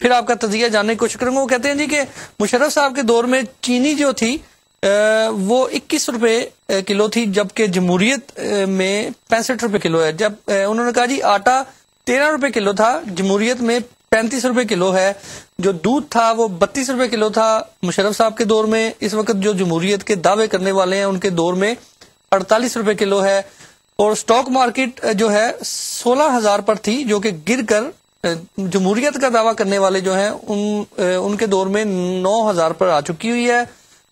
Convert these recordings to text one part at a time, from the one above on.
پھر آپ کا تجزیہ جاننے کی کوشش کروں گا. وہ کہتے ہیں جی کہ مشرف صاحب کے دور میں چینی جو تھی وہ 21 روپے کلو تھی، جبکہ جمہوریت میں 65 روپے کلو ہے. جب انہوں نے کہا جی آٹا 13 روپے کلو تھا، جمہوریت میں 35 روپے کلو ہے. جو دودھ تھا وہ 32 روپے کلو تھا مشرف صاحب کے دور میں. اس وقت جو جمہوریت کے دعوے کرنے والے ہیں ان کے دور میں 48 روپے کلو ہے. اور سٹاک مارکیٹ جو ہے 16,000 پر تھی، جو کہ گر کر جمہوریت کا دعویٰ کرنے والے جو ہیں ان کے دور میں 9,000 پر آ چکی ہوئی ہے.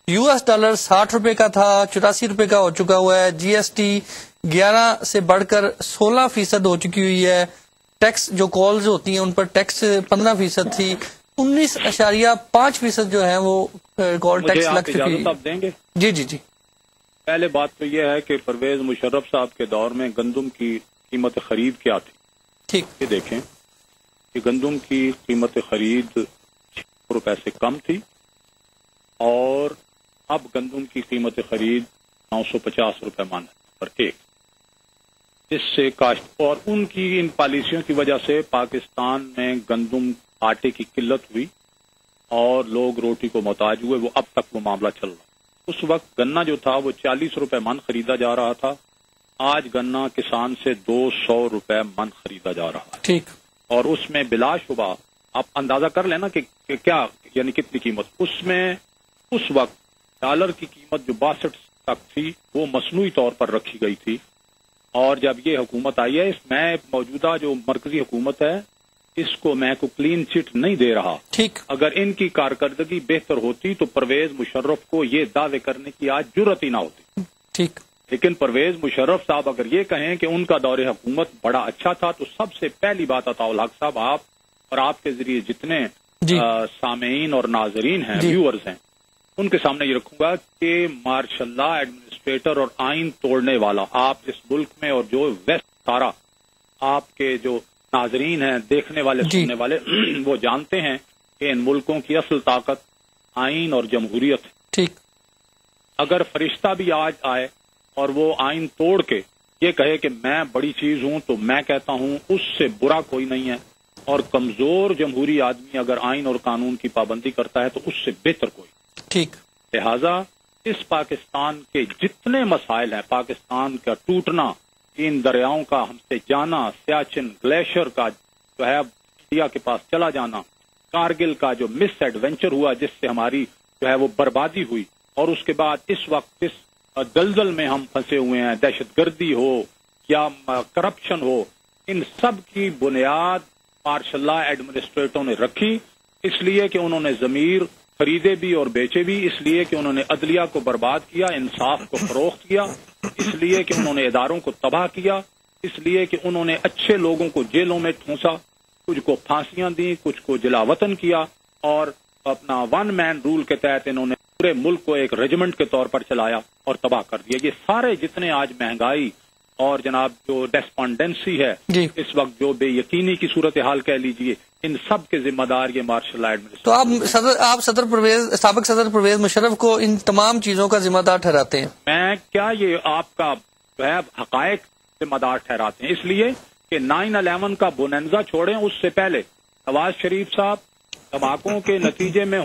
US ڈالر 60 روپے کا تھا، 84 روپے کا ہو چکا ہوا ہے. GST 11 سے بڑھ کر 16% ہو چکی ہوئی ہے. ٹیکس جو کالز ہوتی ہیں ان پر ٹیکس 15% تھی، 19.5% جو ہے وہ کال ٹیکس لگ چکی ہے. جی جی جی. پہلے بات تو یہ ہے کہ پرویز مشرف صاحب کے دور میں گندم کی قیمت خرید کیا تھی. ٹھیک. یہ دیکھیں کہ گندم کی قیمت خرید 6 روپے سے کم تھی اور اب گندم کی قیمت خرید 950 روپے من پر ایک. اس سے کاشت اور ان کی ان پالیسیوں کی وجہ سے پاکستان میں گندم آٹے کی قلت ہوئی اور لوگ روٹی کو محتاج ہوئے. وہ اب تک وہ معاملہ چل رہا. اس وقت گنا جو تھا وہ 40 روپے من خریدا جا رہا تھا، آج گنا کسان سے 200 روپے من خریدا جا رہا ہے. ٹھیک. اور اس میں بلا شبہ آپ اندازہ کر لینا کہ کیا یعنی کتنی قیمت. اس میں اس وقت ڈالر کی قیمت جو 62 تک تھی وہ مصنوعی طور پر رکھی گئی تھی، اور جب یہ حکومت آئی ہے اس میں موجودہ جو مرکزی حکومت ہے اس کو میں کو کلین چٹ نہیں دے رہا. ٹھیک. اگر ان کی کارکردگی بہتر ہوتی تو پرویز مشرف کو یہ دعوے کرنے کی آج جرأت ہی نہ ہوتی. ٹھیک. لیکن پرویز مشرف صاحب اگر یہ کہیں کہ ان کا دور حکومت بڑا اچھا تھا تو سب سے پہلی بات عطاء الحق صاحب آپ اور آپ کے ذریعے جتنے سامعین اور ناظرین ہیں ویورز ہیں ان کے سامنے یہ رکھوں گا کہ ماشاء اللہ ایڈمنسٹریٹر اور آئین توڑنے والا آپ اس ملک میں اور جو ویسٹ سارا آپ کے جو ناظرین ہیں دیکھنے والے سننے والے وہ جانتے ہیں کہ ان ملکوں کی اصل طاقت آئین اور جمہوریت ہے. ٹھیک. اگر فرشتہ بھی آج آئے اور وہ آئین توڑ کے یہ کہے کہ میں بڑی چیز ہوں تو میں کہتا ہوں اس سے برا کوئی نہیں ہے، اور کمزور جمہوری آدمی اگر آئین اور قانون کی پابندی کرتا ہے تو اس سے بہتر کوئی. ٹھیک. لہذا اس پاکستان کے جتنے مسائل ہیں، پاکستان کا ٹوٹنا، ان دریاؤں کا ہم سے جانا، سیاچن گلیشیئر کا جو ہے انڈیا کے پاس چلا جانا، کارگل کا جو مس ایڈونچر ہوا جس سے ہماری جو ہے وہ بربادی ہوئی، اور اس کے بعد اس وقت اس دلدل میں ہم پھنسے ہوئے ہیں، دہشت گردی ہو یا کرپشن ہو، ان سب کی بنیاد ماشاء اللہ ایڈمنسٹریٹروں نے رکھی، اس لیے کہ انہوں نے ضمیر خریدے بھی اور بیچے بھی، اس لیے کہ انہوں نے عدلیہ کو برباد کیا، انصاف کو فروخت کیا، اس لیے کہ انہوں نے اداروں کو تباہ کیا، اس لیے کہ انہوں نے اچھے لوگوں کو جیلوں میں ٹھونسا، کچھ کو پھانسیاں دیں، کچھ کو جلا وطن کیا، اور اپنا ون مین رول کے تحت انہوں نے پورے ملک کو ایک ریجمنٹ کے طور پر چلایا اور تباہ کر دیا. یہ سارے جتنے آج مہنگائی اور جناب جو ڈسپونڈنسی ہے اس وقت جو بے یقینی کی صورتحال کہہ لیجئے، ان سب کے ذمہ دار یہ مارشل لا ایڈمنسٹریشن. تو آپ سابق صدر پرویز مشرف کو ان تمام چیزوں کا ذمہ دار ٹھہراتے ہیں؟ میں کیا یہ آپ کا جو ہے حقائق ذمہ دار ٹھہراتے ہیں، اس لیے کہ 9/11 کا بوننزا چھوڑیں، اس سے پہلے نواز شریف صاحب دھماکوں کے نتیجے میں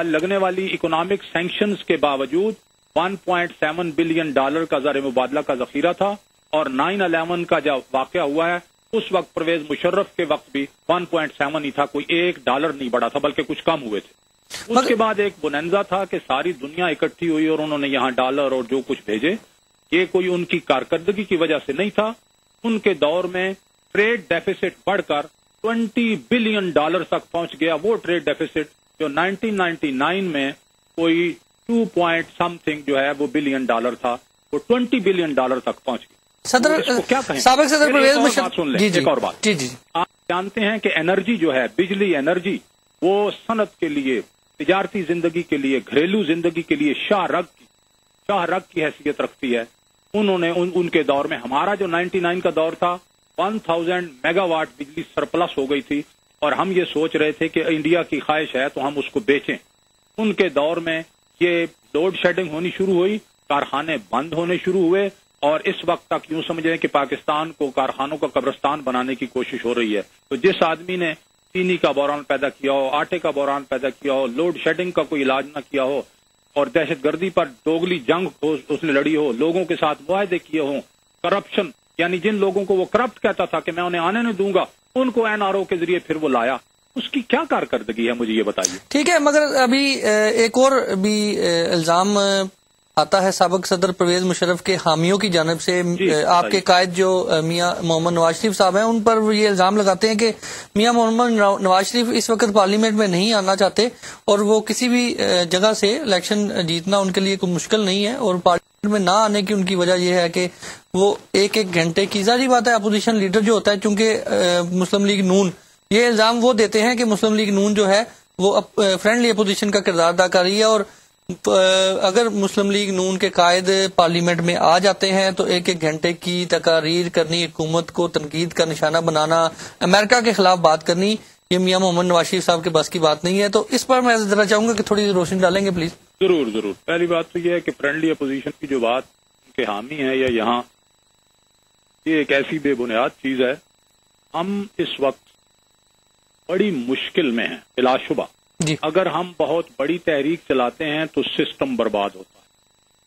لگنے والی اکنامک سینکشنز کے باوجود $1.7 بلین کا زر مبادلہ کا ذخیرہ تھا، اور 9/11 کا جب واقعہ ہوا ہے اس وقت پرویز مشرف کے وقت بھی 1.7 ہی تھا، کوئی $1 نہیں بڑھا تھا بلکہ کچھ کم ہوئے تھے. اس کے بعد ایک بوننزا تھا کہ ساری دنیا اکٹھی ہوئی اور انہوں نے یہاں ڈالر اور جو کچھ بھیجے. یہ کوئی ان کی کارکردگی کی وجہ سے نہیں تھا. ان کے دور میں ٹریڈ ڈیفیسٹ بڑھ کر $20 بلین تک پہنچ گیا. وہ ٹریڈ ڈیفیسٹ جو 1999 میں کوئی 2 point something جو ہے وہ $بلین تھا، وہ $20 بلین تک پہنچ گیا. سابق صدر پرویز مشرف ایک اور بات، آپ جانتے ہیں کہ انرجی جو ہے بجلی انرجی وہ صنعت کے لیے، تجارتی زندگی کے لیے، گھریلو زندگی کے لیے شاہ رگ کی حیثیت رکھتی ہے. انہوں نے ان کے دور میں، ہمارا جو 99 کا دور تھا 1000 میگا واٹ بجلی سرپلس ہو گئی تھی، اور ہم یہ سوچ رہے تھے کہ انڈیا کی خواہش ہے تو ہم اس کو بیچیں. ان کے دور میں یہ لوڈ شیڈنگ ہونی شروع ہوئی، کارخانے بند ہونے شروع ہوئے، اور اس وقت تک یوں سمجھیں کہ پاکستان کو کارخانوں کا قبرستان بنانے کی کوشش ہو رہی ہے. تو جس آدمی نے چینی کا بحران پیدا کیا ہو، آٹے کا بحران پیدا کیا ہو، لوڈ شیڈنگ کا کوئی علاج نہ کیا ہو، اور دہشت گردی پر دوگلی جنگ اس نے لڑی ہو، لوگوں کے ساتھ معاہدے کیے ہوں، کرپشن یعنی جن لوگوں کو وہ کرپٹ کہتا تھا کہ میں انہیں آنے نہیں دوں گا، ان کو NRO کے ذریعے پھر وہ لایا، اس کی کیا کارکردگی ہے مجھے یہ بتائیے. ٹھیک ہے، مگر ابھی ایک اور بھی الزام آتا ہے سابق صدر پرویز مشرف کے حامیوں کی جانب سے. آپ کے قائد جو میاں محمد نواز شریف صاحب ہیں ان پر یہ الزام لگاتے ہیں کہ میاں محمد نواز شریف اس وقت پارلیمنٹ میں نہیں آنا چاہتے اور وہ کسی بھی جگہ سے الیکشن جیتنا ان کے لیے کوئی مشکل نہیں ہے، اور پارلیمنٹ میں نہ آنے کی ان کی وجہ یہ ہے کہ وہ ایک گھنٹے کی، ظاہری بات ہے اپوزیشن لیڈر جو ہوتا ہے، چونکہ مسلم لیگ نون، یہ الزام وہ دیتے ہیں کہ مسلم لیگ نون جو ہے وہ فرینڈلی اپوزیشن کا کردار ادا کر رہی ہے، اور اگر مسلم لیگ نون کے قائد پارلیمنٹ میں آ جاتے ہیں تو ایک گھنٹے کی تقاریر کرنی، حکومت کو تنقید کا نشانہ بنانا، امریکہ کے خلاف بات کرنی، یہ میاں محمد نواز شریف صاحب کے بس کی بات نہیں ہے. تو اس پر میں ذرا چاہوں گا کہ تھوڑی روشنی ڈالیں گے پلیز. ضرور. پہلی بات تو یہ ہے کہ فرینڈلی اپوزیشن کی جو بات کے حامی ہے یا یہاں، یہ ایک ایسی بے بنیاد چیز ہے. ہم اس وقت بڑی مشکل میں ہیں بلا شبہ. اگر ہم بہت بڑی تحریک چلاتے ہیں تو سسٹم برباد ہوتا ہے.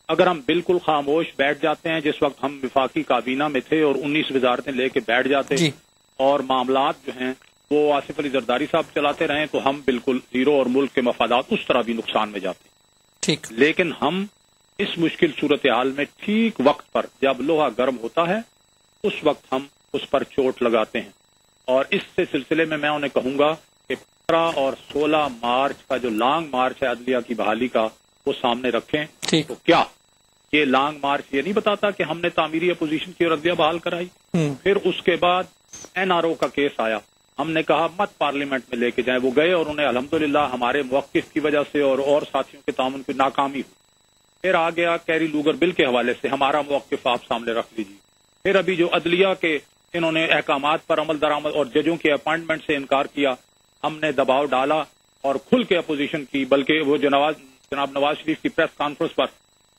اگر ہم بالکل خاموش بیٹھ جاتے ہیں، جس وقت ہم وفاقی کابینہ میں تھے اور 19 وزارتیں لے کے بیٹھ جاتے اور معاملات جو ہیں وہ آصف علی زرداری صاحب چلاتے رہیں، تو ہم بالکل زیرو اور ملک کے مفادات اس طرح بھی نقصان میں جاتے ہیں. لیکن ہم اس مشکل صورتحال میں ٹھیک وقت پر جب لوہا گرم ہوتا ہے اس وقت ہم اس پر چوٹ لگاتے ہیں. اور اس سے سلسلے میں انہیں کہوں گا کہ 15 اور 16 مارچ کا جو لانگ مارچ ہے عدلیہ کی بحالی کا، وہ سامنے رکھیں. تو کیا یہ لانگ مارچ یہ نہیں بتاتا کہ ہم نے تعمیری اپوزیشن کی عدلیہ بحال کرائی؟ پھر اس کے بعد NRO کا کیس آیا، ہم نے کہا مت پارلیمنٹ میں لے کے جائیں، وہ گئے اور انہیں الحمدللہ ہمارے موقف کی وجہ سے اور ساتھیوں کے تعاون کی ناکامی ہوئی. پھر آ گیا کیری لوگر بل کے حوالے سے، ہمارا موقف آپ سامنے رکھ لیجیے. پھر ابھی جو عدلیہ کے انہوں نے احکامات پر عمل درآمد اور ججوں کے اپائنٹمنٹ سے انکار کیا، ہم نے دباؤ ڈالا اور کھل کے اپوزیشن کی، بلکہ وہ جناب نواز شریف کی پریس کانفرنس پر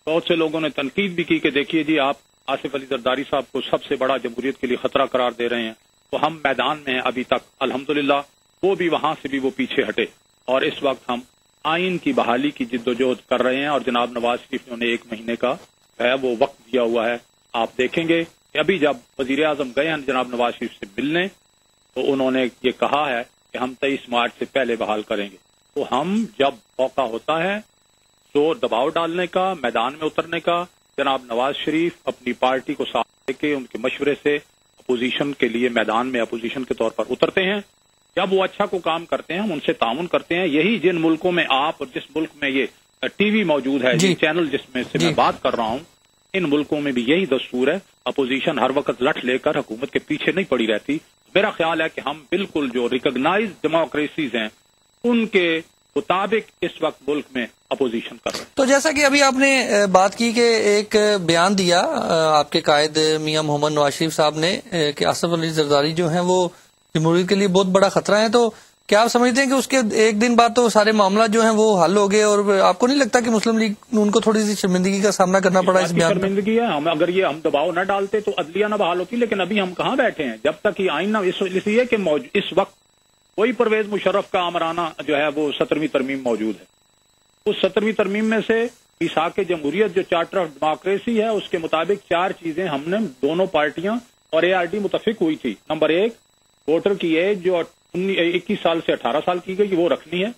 بہت سے لوگوں نے تنقید بھی کی کہ دیکھیے جی آپ آصف علی زرداری صاحب کو سب سے بڑا جمہوریت کے لیے خطرہ قرار دے رہے ہیں. تو ہم میدان میں ہیں ابھی تک الحمدللہ، وہ بھی وہاں سے بھی وہ پیچھے ہٹے، اور اس وقت ہم آئین کی بحالی کی جدوجہد کر رہے ہیں. اور جناب نواز شریف نے انہیں 1 مہینے کا ہے وہ وقت دیا ہوا ہے. آپ دیکھیں گے کہ ابھی جب وزیر اعظم گئے ہیں جناب نواز شریف سے ملنے، تو انہوں نے یہ کہا ہے کہ ہم 23 مارچ سے پہلے بحال کریں گے. تو ہم جب موقع ہوتا ہے تو دباؤ ڈالنے کا، میدان میں اترنے کا، جناب نواز شریف اپنی پارٹی کو ساتھ لے کے ان کے مشورے سے اپوزیشن کے لیے میدان میں اپوزیشن کے طور پر اترتے ہیں. جب وہ اچھا کو کام کرتے ہیں ہم ان سے تعاون کرتے ہیں. یہی جن ملکوں میں آپ اور جس ملک میں یہ ٹی وی موجود ہے، چینل جس میں سے میں بات کر رہا ہوں، ان ملکوں میں بھی یہی دستور ہے. اپوزیشن ہر وقت لٹ لے کر حکومت کے پیچھے نہیں پڑی رہتی. میرا خیال ہے کہ ہم بالکل جو ریکگنائز ڈیموکریسیز ہیں ان کے مطابق اس وقت ملک میں اپوزیشن کر رہے ہیں. تو جیسا کہ ابھی آپ نے بات کی کہ ایک بیان دیا آپ کے قائد میاں محمد نواز شریف صاحب نے کہ آصف علی زرداری جو ہیں وہ جمہوریت کے لیے بہت بڑا خطرہ ہے، تو کیا آپ سمجھتے ہیں کہ اس کے ایک دن بعد تو سارے معاملات جو ہیں وہ حل ہو گئے، اور آپ کو نہیں لگتا کہ مسلم لیگ ان کو تھوڑی سی شرمندگی کا سامنا کرنا پڑا اس بیان پر؟ شرمندگی ہے. اگر یہ ہم دباؤ نہ ڈالتے تو عدلیہ نہ بحال ہوتی. لیکن ابھی ہم کہاں بیٹھے ہیں جب تک یہ آئین نہ، اس لیے کہ اس وقت وہی پرویز مشرف کا آمرانہ جو ہے وہ 17ویں ترمیم موجود ہے. اس 17ویں ترمیم میں سے میثاق جمہوریت جو چارٹر آف ڈیموکریسی ہے اس کے مطابق 4 چیزیں ہم نے دونوں پارٹیاں اور ARD متفق ہوئی تھی. نمبر 1، ووٹر کی ایج جو 21 سال سے 18 سال کی گئی وہ رکھنی ہے.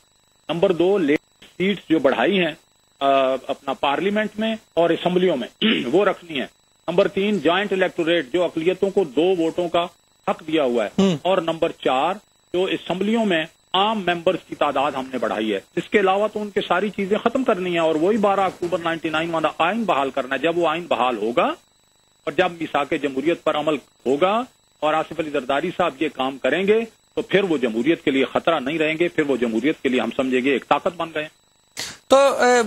نمبر 2، لیڈر سیٹس جو بڑھائی ہیں اپنا پارلیمنٹ میں اور اسمبلیوں میں وہ رکھنی ہے. نمبر 3، جوائنٹ الیکٹوریٹ جو اقلیتوں کو 2 ووٹوں کا حق دیا ہوا ہے. اور نمبر 4، جو اسمبلیوں میں عام ممبرز کی تعداد ہم نے بڑھائی ہے. اس کے علاوہ تو ان کے ساری چیزیں ختم کرنی ہے اور وہی 12 اکتوبر 99 والا آئین بحال کرنا ہے. جب وہ آئین بحال ہوگا اور جب میثاق جمہوریت پر عمل ہوگا اور آصف علی زرداری صاحب یہ کام کریں گے تو پھر وہ جمہوریت کے لیے خطرہ نہیں رہیں گے، پھر وہ جمہوریت کے لیے ہم سمجھیں گے ایک طاقت بن گئے. تو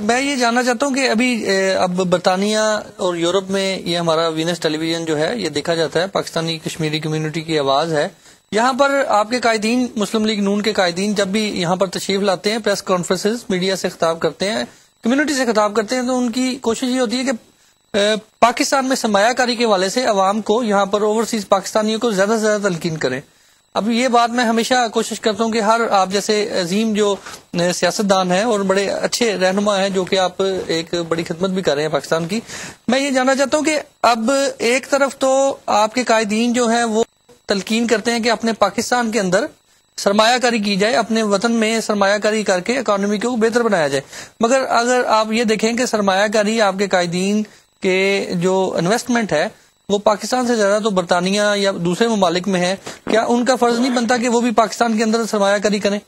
میں یہ جاننا چاہتا ہوں کہ ابھی اب برطانیہ اور یورپ میں یہ ہمارا وینس ٹیلی ویژن جو ہے یہ دیکھا جاتا ہے، پاکستانی کشمیری کمیونٹی کی آواز ہے. یہاں پر آپ کے قائدین، مسلم لیگ نون کے قائدین جب بھی یہاں پر تشریف لاتے ہیں، پریس کانفرنسز، میڈیا سے خطاب کرتے ہیں، کمیونٹی سے خطاب کرتے ہیں، تو ان کی کوشش یہ ہوتی ہے کہ پاکستان میں سرمایہ کاری کے حوالے سے عوام کو، یہاں پر اوورسیز پاکستانیوں کو زیادہ سے زیادہ تلقین کریں. اب یہ بات میں ہمیشہ کوشش کرتا ہوں کہ ہر آپ جیسے عظیم جو سیاستدان ہیں اور بڑے اچھے رہنما ہیں جو کہ آپ ایک بڑی خدمت بھی کر رہے ہیں پاکستان کی، میں یہ جاننا چاہتا ہوں کہ اب ایک طرف تو آپ کے قائدین جو ہیں وہ تلقین کرتے ہیں کہ اپنے پاکستان کے اندر سرمایہ کاری کی جائے، اپنے وطن میں سرمایہ کاری کر کے اکانومی کو بہتر بنایا جائے، مگر اگر آپ یہ دیکھیں کہ سرمایہ کاری آپ کے قائدین کے جو انویسٹمنٹ ہے وہ پاکستان سے زیادہ تو برطانیہ یا دوسرے ممالک میں ہے، کیا ان کا فرض نہیں بنتا کہ وہ بھی پاکستان کے اندر سرمایہ کاری کریں؟